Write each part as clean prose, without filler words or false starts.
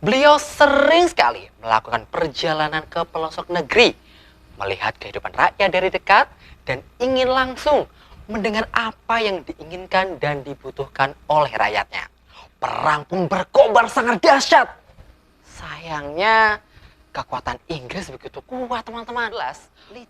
Beliau sering sekali melakukan perjalanan ke pelosok negeri, melihat kehidupan rakyat dari dekat, dan ingin langsung mendengar apa yang diinginkan dan dibutuhkan oleh rakyatnya. Perang pun berkobar sangat dahsyat. Sayangnya, kekuatan Inggris begitu kuat, teman-teman.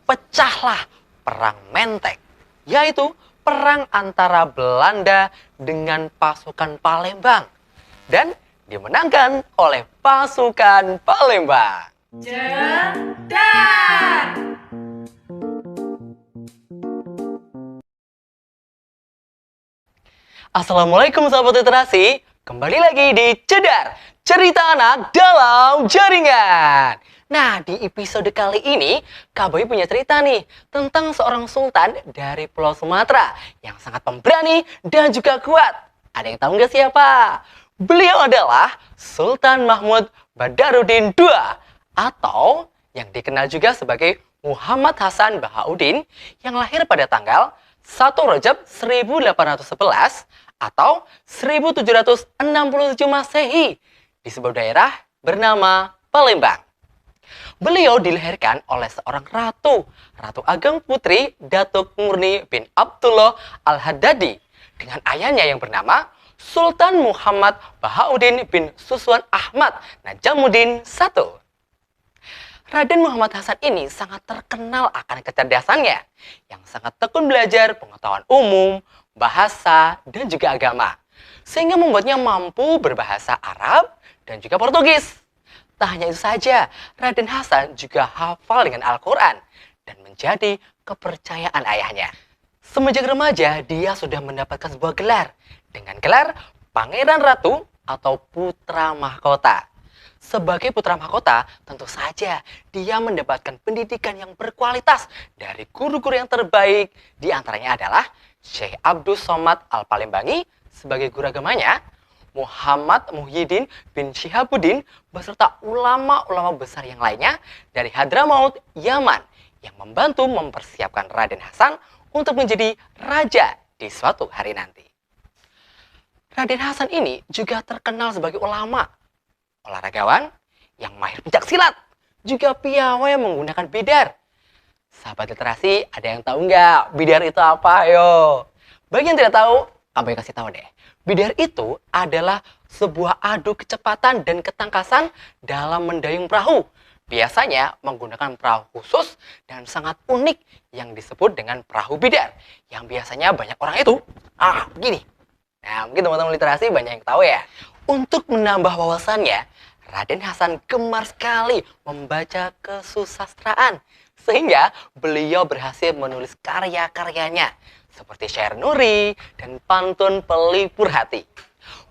Pecahlah Perang Menteng, yaitu perang antara Belanda dengan pasukan Palembang, dan dimenangkan oleh pasukan Palembang. Jedar. Assalamualaikum sahabat literasi, kembali lagi di Jedar, cerita anak dalam jaringan. Nah, di episode kali ini, Kak Boy punya cerita nih tentang seorang sultan dari Pulau Sumatera yang sangat pemberani dan juga kuat. Ada yang tahu nggak siapa? Beliau adalah Sultan Mahmud Badarudin II atau yang dikenal juga sebagai Muhammad Hasan Bahauddin yang lahir pada tanggal 1 Rajab 1811 atau 1767 Masehi di sebuah daerah bernama Palembang. Beliau dilahirkan oleh seorang ratu, Ratu Ageng Putri Datuk Murni bin Abdullah Al-Haddadi, dengan ayahnya yang bernama Sultan Muhammad Bahauddin bin Suswan Ahmad Najamuddin I. Raden Muhammad Hasan ini sangat terkenal akan kecerdasannya, yang sangat tekun belajar pengetahuan umum, bahasa, dan juga agama, sehingga membuatnya mampu berbahasa Arab dan juga Portugis. Tak hanya itu saja, Raden Hasan juga hafal dengan Al-Quran dan menjadi kepercayaan ayahnya. Semenjak remaja, dia sudah mendapatkan sebuah gelar dengan gelar Pangeran Ratu atau Putra Mahkota. Sebagai putra mahkota, tentu saja dia mendapatkan pendidikan yang berkualitas dari guru-guru yang terbaik. Di antaranya adalah Syekh Abdus Somad Al-Palembangi sebagai guru agamanya, Muhammad Muhyiddin bin Syihabuddin beserta ulama-ulama besar yang lainnya dari Hadramaut, Yaman, yang membantu mempersiapkan Raden Hasan untuk menjadi raja di suatu hari nanti. Raden Hasan ini juga terkenal sebagai ulama, olahragawan yang mahir pencak silat, juga piawai yang menggunakan bidar. Sahabat literasi, ada yang tahu nggak bidar itu apa? Ayo. Bagi yang tidak tahu, kamu kasih tahu deh. Bidar itu adalah sebuah adu kecepatan dan ketangkasan dalam mendayung perahu. Biasanya menggunakan perahu khusus dan sangat unik yang disebut dengan perahu bidar, yang biasanya banyak orang itu begini. Nah, mungkin teman-teman literasi banyak yang tahu ya. Untuk menambah wawasannya, Raden Hasan gemar sekali membaca kesusastraan, sehingga beliau berhasil menulis karya-karyanya seperti syair nuri dan pantun pelipur hati.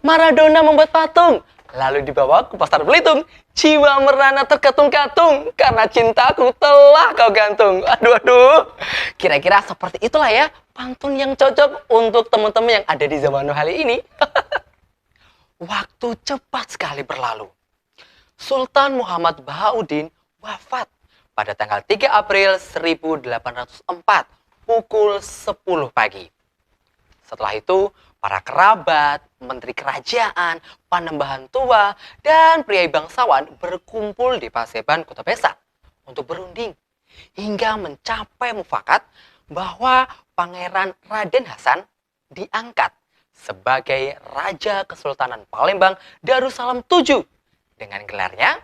Maradona membuat patung, lalu dibawa ke pasar Belitung. Jiwa merana terkatung-katung karena cintaku telah kau gantung. Aduh. Kira-kira seperti itulah ya pantun yang cocok untuk teman-teman yang ada di zaman kali ini. Waktu cepat sekali berlalu. Sultan Muhammad Bahauddin wafat pada tanggal 3 April 1804 pukul 10 pagi. Setelah itu, para kerabat, menteri kerajaan, panembahan tua, dan priai bangsawan berkumpul di Paseban Kota Besak untuk berunding hingga mencapai mufakat bahwa Pangeran Raden Hasan diangkat sebagai Raja Kesultanan Palembang Darussalam VII dengan gelarnya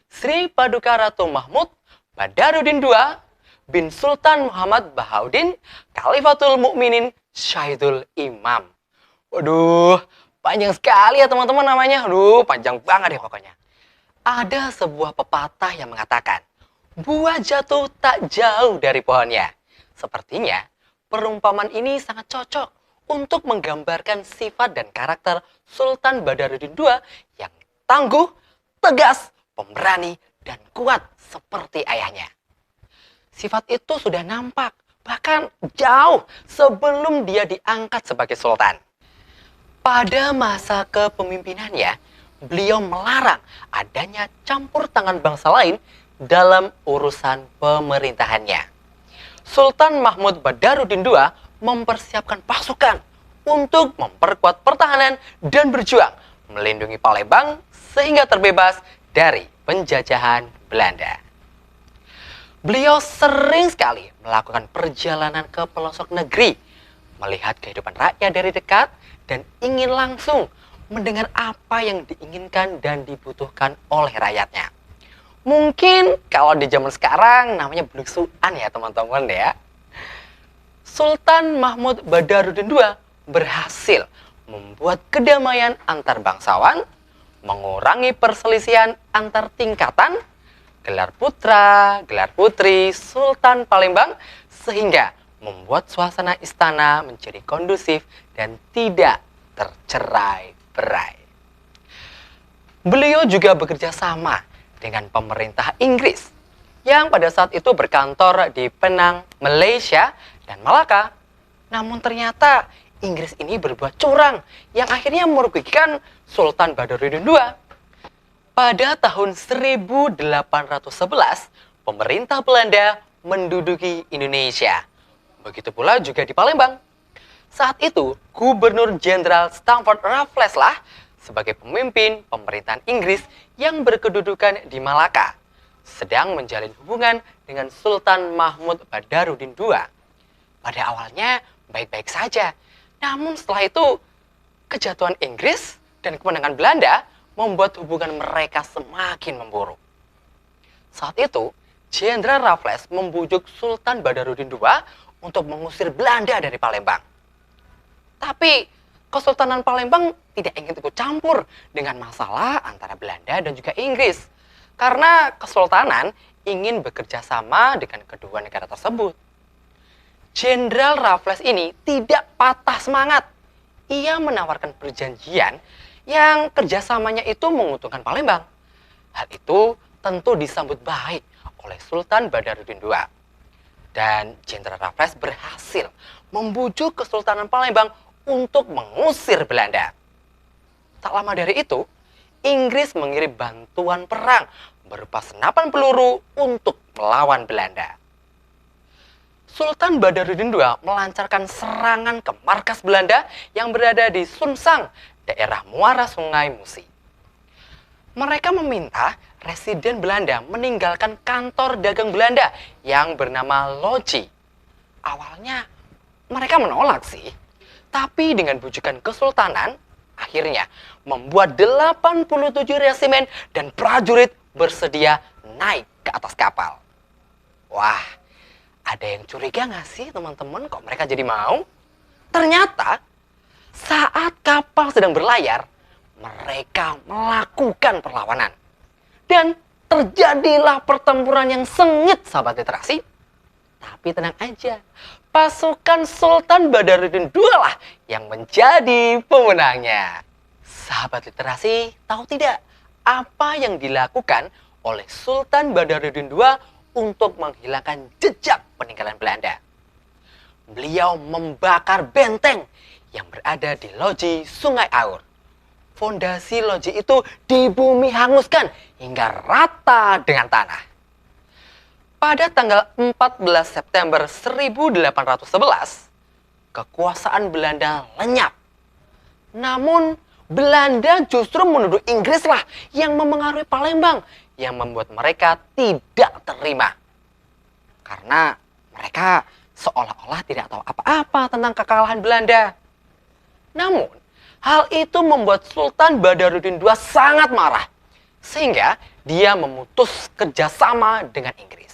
Sri Paduka Ratu Mahmud Badarudin II bin Sultan Muhammad Bahauddin Khalifatul Mukminin Syahidul Imam. Waduh, panjang sekali ya teman-teman namanya. Panjang banget ya pokoknya. Ada sebuah pepatah yang mengatakan, buah jatuh tak jauh dari pohonnya. Sepertinya, perumpamaan ini sangat cocok untuk menggambarkan sifat dan karakter Sultan Badarudin II yang tangguh, tegas, pemberani, dan kuat seperti ayahnya. Sifat itu sudah nampak, bahkan jauh sebelum dia diangkat sebagai sultan. Pada masa kepemimpinannya, beliau melarang adanya campur tangan bangsa lain dalam urusan pemerintahannya. Sultan Mahmud Badarudin II mempersiapkan pasukan untuk memperkuat pertahanan dan berjuang melindungi Palembang sehingga terbebas dari penjajahan Belanda. Beliau sering sekali melakukan perjalanan ke pelosok negeri, melihat kehidupan rakyat dari dekat, dan ingin langsung mendengar apa yang diinginkan dan dibutuhkan oleh rakyatnya. Mungkin kalau di zaman sekarang namanya beluksuan ya teman-teman ya. Sultan Mahmud Badarudin II berhasil membuat kedamaian antar bangsawan, mengurangi perselisihan antar tingkatan, gelar putra, gelar putri, Sultan Palembang, sehingga membuat suasana istana menjadi kondusif dan tidak tercerai-berai. Beliau juga bekerja sama dengan pemerintah Inggris yang pada saat itu berkantor di Penang, Malaysia, dan Malaka. Namun ternyata Inggris ini berbuat curang yang akhirnya merugikan Sultan Badarudin II. Pada tahun 1811, pemerintah Belanda menduduki Indonesia. Begitu pula juga di Palembang. Saat itu, Gubernur Jenderal Stamford Raffles lah sebagai pemimpin pemerintahan Inggris yang berkedudukan di Malaka, sedang menjalin hubungan dengan Sultan Mahmud Badarudin II. Pada awalnya baik-baik saja, namun setelah itu kejatuhan Inggris dan kemenangan Belanda membuat hubungan mereka semakin memburuk. Saat itu, Jenderal Raffles membujuk Sultan Badarudin II untuk mengusir Belanda dari Palembang. Tapi Kesultanan Palembang tidak ingin ikut campur dengan masalah antara Belanda dan juga Inggris, karena kesultanan ingin bekerja sama dengan kedua negara tersebut. Jenderal Raffles ini tidak patah semangat. Ia menawarkan perjanjian yang kerjasamanya itu menguntungkan Palembang. Hal itu tentu disambut baik oleh Sultan Badarudin II. Dan Jenderal Raffles berhasil membujuk Kesultanan Palembang untuk mengusir Belanda. Tak lama dari itu, Inggris mengirim bantuan perang berupa senapan peluru untuk melawan Belanda. Sultan Badarudin II melancarkan serangan ke markas Belanda yang berada di Sunsang, daerah muara Sungai Musi. Mereka meminta residen Belanda meninggalkan kantor dagang Belanda yang bernama Loji. Awalnya mereka menolak sih, tapi dengan bujukan kesultanan, akhirnya membuat 87 resimen dan prajurit bersedia naik ke atas kapal. Wah, ada yang curiga nggak sih teman-teman kok mereka jadi mau? Ternyata saat kapal sedang berlayar, mereka melakukan perlawanan. Dan terjadilah pertempuran yang sengit, sahabat literasi. Tapi tenang aja, pasukan Sultan Badarudin II lah yang menjadi pemenangnya. Sahabat literasi, tahu tidak apa yang dilakukan oleh Sultan Badarudin II untuk menghilangkan jejak peninggalan Belanda? Beliau membakar benteng yang berada di Loji Sungai Aur. Fondasi loji itu di bumi hanguskan hingga rata dengan tanah. Pada tanggal 14 September 1811, kekuasaan Belanda lenyap. Namun, Belanda justru menuduh Inggris lah yang memengaruhi Palembang, yang membuat mereka tidak terima. Karena mereka seolah-olah tidak tahu apa-apa tentang kekalahan Belanda. Namun, hal itu membuat Sultan Badarudin II sangat marah, sehingga dia memutus kerjasama dengan Inggris.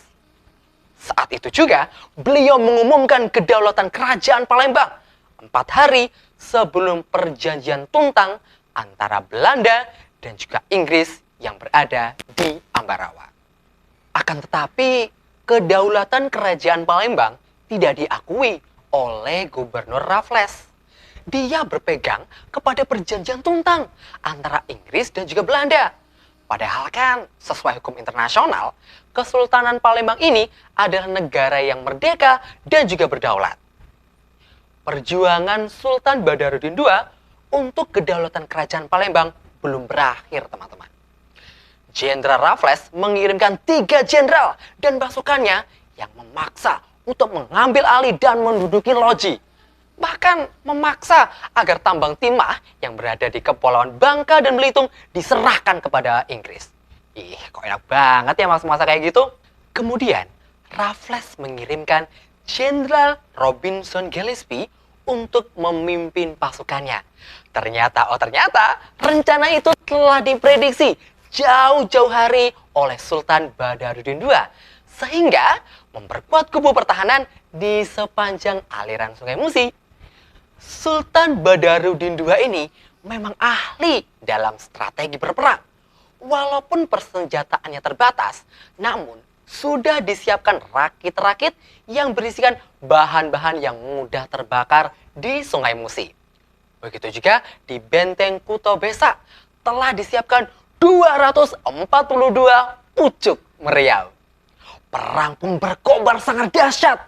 Saat itu juga, beliau mengumumkan kedaulatan kerajaan Palembang 4 hari sebelum perjanjian Tuntang antara Belanda dan juga Inggris yang berada di Ambarawa. Akan tetapi, kedaulatan kerajaan Palembang tidak diakui oleh Gubernur Raffles. Dia berpegang kepada perjanjian Tuntang antara Inggris dan juga Belanda. Padahal kan sesuai hukum internasional, Kesultanan Palembang ini adalah negara yang merdeka dan juga berdaulat. Perjuangan Sultan Badarudin II untuk kedaulatan kerajaan Palembang belum berakhir, teman-teman. Jenderal Raffles mengirimkan 3 jenderal dan pasukannya yang memaksa untuk mengambil alih dan menduduki Loji. bahkan memaksa agar tambang timah yang berada di Kepulauan Bangka dan Belitung diserahkan kepada Inggris. Ih, kok enak banget ya masa-masa kayak gitu. Kemudian, Raffles mengirimkan Jenderal Robinson Gillespie untuk memimpin pasukannya. Ternyata rencana itu telah diprediksi jauh-jauh hari oleh Sultan Badarudin II, sehingga memperkuat kubu pertahanan di sepanjang aliran Sungai Musi. Sultan Badarudin II ini memang ahli dalam strategi berperang. Walaupun persenjataannya terbatas, namun sudah disiapkan rakit-rakit yang berisikan bahan-bahan yang mudah terbakar di Sungai Musi. Begitu juga di Benteng Kuto Besa telah disiapkan 242 pucuk meriam. Perang pun berkobar sangat dahsyat.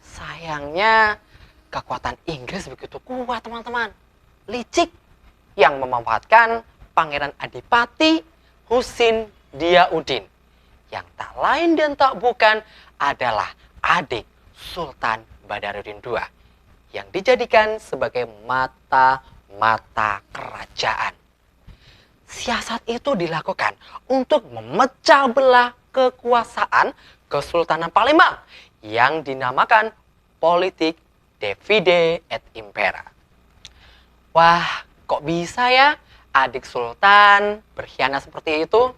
Sayangnya, kekuatan Inggris begitu kuat, teman-teman. Licik yang memanfaatkan Pangeran Adipati Husin Diauddin, yang tak lain dan tak bukan adalah adik Sultan Badarudin II, yang dijadikan sebagai mata-mata kerajaan. Siasat itu dilakukan untuk memecah belah kekuasaan Kesultanan Palembang yang dinamakan politik divide et impera. Wah, kok bisa ya adik sultan berkhianat seperti itu?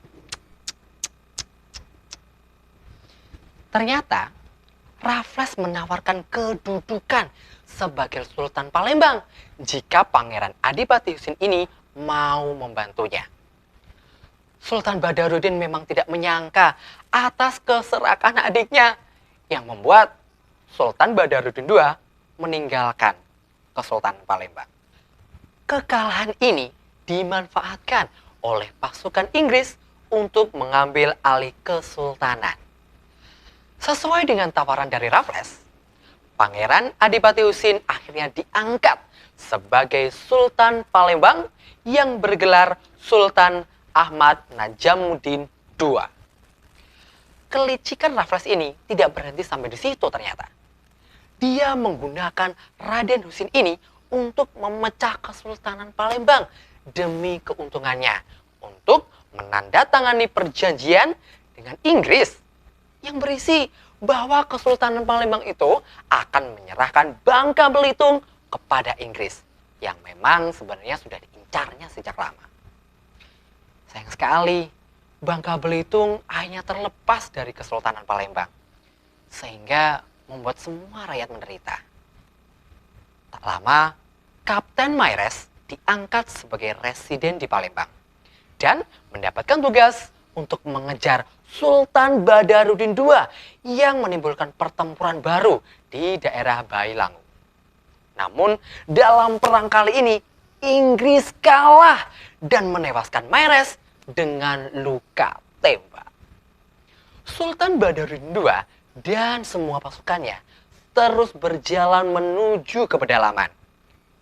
Ternyata Raffles menawarkan kedudukan sebagai Sultan Palembang jika Pangeran Adipati Husin ini mau membantunya. Sultan Badarudin memang tidak menyangka atas keserakan adiknya, yang membuat Sultan Badarudin II meninggalkan Kesultanan Palembang. Kekalahan ini dimanfaatkan oleh pasukan Inggris untuk mengambil alih kesultanan. Sesuai dengan tawaran dari Raffles, Pangeran Adipati Husin akhirnya diangkat sebagai Sultan Palembang yang bergelar Sultan Ahmad Najamuddin II. Kelicikan Raffles ini tidak berhenti sampai di situ ternyata. Dia menggunakan Raden Husin ini untuk memecah Kesultanan Palembang demi keuntungannya, untuk menandatangani perjanjian dengan Inggris yang berisi bahwa Kesultanan Palembang itu akan menyerahkan Bangka Belitung kepada Inggris, yang memang sebenarnya sudah diincarnya sejak lama. Sayang sekali, Bangka Belitung akhirnya terlepas dari Kesultanan Palembang, sehingga membuat semua rakyat menderita. Tak lama, Kapten Maires diangkat sebagai residen di Palembang dan mendapatkan tugas untuk mengejar Sultan Badarudin II yang menimbulkan pertempuran baru di daerah Bailangu. Namun, dalam perang kali ini, Inggris kalah dan menewaskan Maires dengan luka tembak. Sultan Badarudin II dan semua pasukannya terus berjalan menuju ke pedalaman,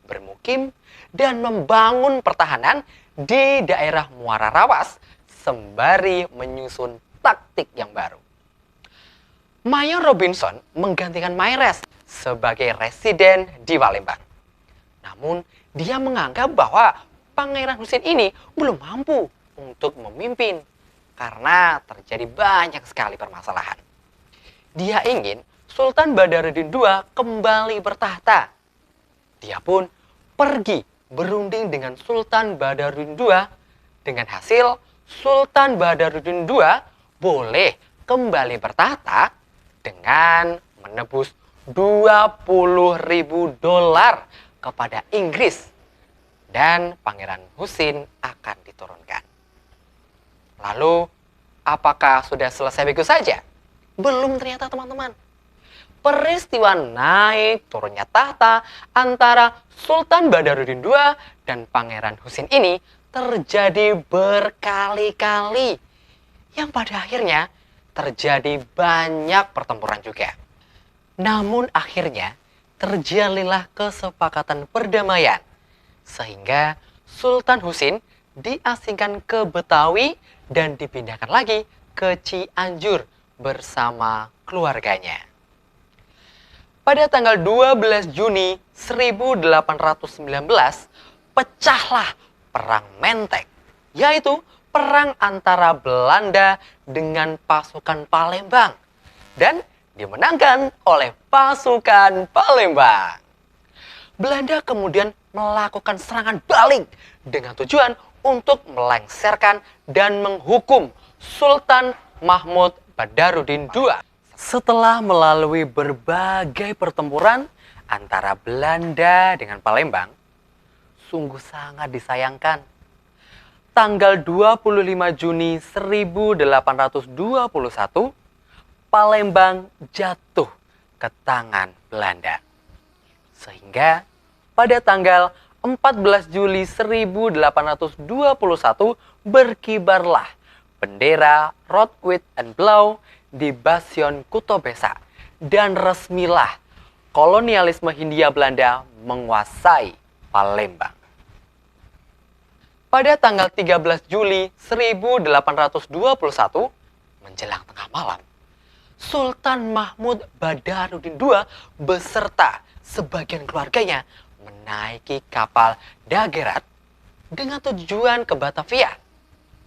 bermukim dan membangun pertahanan di daerah Muara Rawas sembari menyusun taktik yang baru. Mayor Robinson menggantikan Maires sebagai residen di Palembang. Namun, dia menganggap bahwa Pangeran Husin ini belum mampu untuk memimpin karena terjadi banyak sekali permasalahan. Dia ingin Sultan Badarudin II kembali bertahta. Dia pun pergi berunding dengan Sultan Badarudin II, dengan hasil Sultan Badarudin II boleh kembali bertahta dengan menebus $20.000 kepada Inggris, dan Pangeran Husin akan diturunkan. Lalu, apakah sudah selesai begitu saja? Belum ternyata, teman-teman. Peristiwa naik turunnya tahta antara Sultan Badarudin II dan Pangeran Husin ini terjadi berkali-kali, yang pada akhirnya terjadi banyak pertempuran juga. Namun akhirnya terjalilah kesepakatan perdamaian, sehingga Sultan Husin diasingkan ke Betawi dan dipindahkan lagi ke Cianjur bersama keluarganya. pada tanggal 12 Juni 1819, pecahlah Perang Menteng, yaitu perang antara Belanda dengan pasukan Palembang, dan dimenangkan oleh pasukan Palembang. Belanda kemudian melakukan serangan balik dengan tujuan untuk melengsarkan dan menghukum Sultan Mahmud Badarudin II. Setelah melalui berbagai pertempuran antara Belanda dengan Palembang, sungguh sangat disayangkan, tanggal 25 Juni 1821, Palembang jatuh ke tangan Belanda. Sehingga pada tanggal 14 Juli 1821 berkibarlah bendera Rood, Wit en Blauw di Bastion Kutobesa, dan resmilah kolonialisme Hindia Belanda menguasai Palembang. Pada tanggal 13 Juli 1821 menjelang tengah malam, Sultan Mahmud Badarudin II beserta sebagian keluarganya menaiki kapal Dagerat dengan tujuan ke Batavia.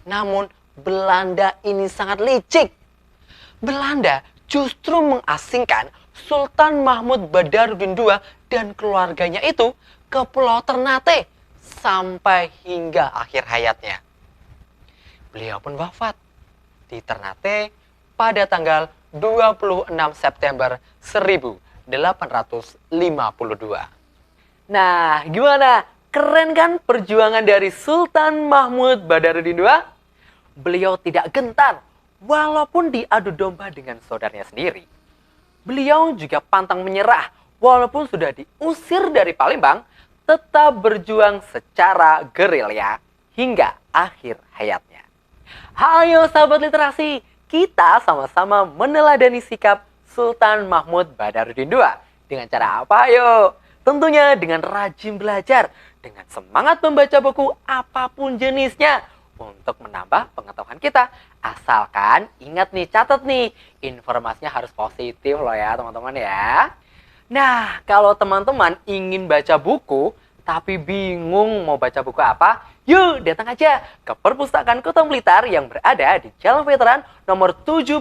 Namun Belanda ini sangat licik. Belanda justru mengasingkan Sultan Mahmud Badarudin II dan keluarganya itu ke Pulau Ternate sampai hingga akhir hayatnya. Beliau pun wafat di Ternate pada tanggal 26 September 1852. Nah, gimana? Keren kan perjuangan dari Sultan Mahmud Badarudin II? Beliau tidak gentar walaupun diadu domba dengan saudaranya sendiri. Beliau juga pantang menyerah walaupun sudah diusir dari Palembang, tetap berjuang secara gerilya hingga akhir hayatnya. Ayo sahabat literasi, kita sama-sama meneladani sikap Sultan Mahmud Badarudin II. Dengan cara apa? Ayo, tentunya dengan rajin belajar, dengan semangat membaca buku apapun jenisnya untuk menambah pengetahuan kita. Asalkan ingat nih, catat nih, informasinya harus positif loh ya teman-teman ya. Nah, kalau teman-teman ingin baca buku tapi bingung mau baca buku apa, yuk datang aja ke Perpustakaan Kota Blitar yang berada di Jalan Veteran nomor 75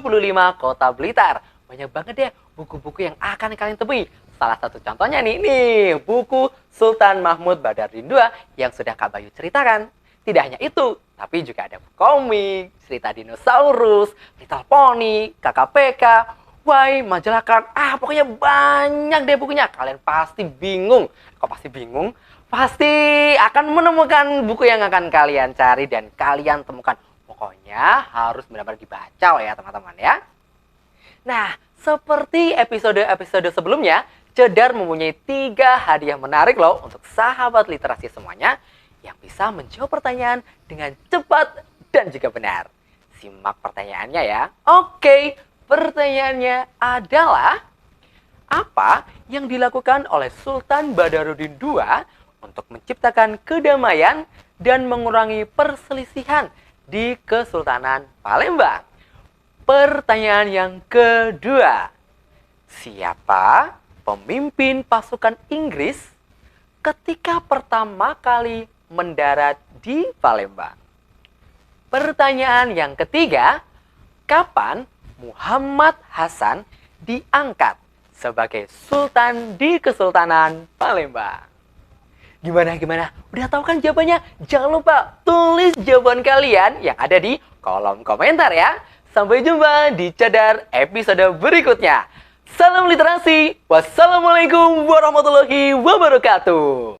Kota Blitar. Banyak banget ya buku-buku yang akan kalian temui. Salah satu contohnya nih buku Sultan Mahmud Badarudin II yang sudah Kak Bayu ceritakan. Tidak hanya itu, tapi juga ada komik, cerita dinosaurus, Little Pony, KKPK, Why, majalah Card. Pokoknya banyak deh bukunya. Kalian pasti bingung. Kok pasti bingung? Pasti akan menemukan buku yang akan kalian cari dan kalian temukan. Pokoknya harus benar-benar dibaca loh ya teman-teman ya. Nah, seperti episode-episode sebelumnya, Cedar mempunyai 3 hadiah menarik loh untuk sahabat literasi semuanya yang bisa menjawab pertanyaan dengan cepat dan juga benar. Simak pertanyaannya ya. Oke, pertanyaannya adalah, apa yang dilakukan oleh Sultan Badarudin II untuk menciptakan kedamaian dan mengurangi perselisihan di Kesultanan Palembang? Pertanyaan yang kedua, siapa pemimpin pasukan Inggris ketika pertama kali mendarat di Palembang? Pertanyaan yang ketiga, kapan Muhammad Hasan diangkat sebagai Sultan di Kesultanan Palembang? Gimana? Udah tahu kan jawabannya? Jangan lupa tulis jawaban kalian yang ada di kolom komentar ya. Sampai jumpa di Cedar episode berikutnya. Salam literasi. Wassalamualaikum warahmatullahi wabarakatuh.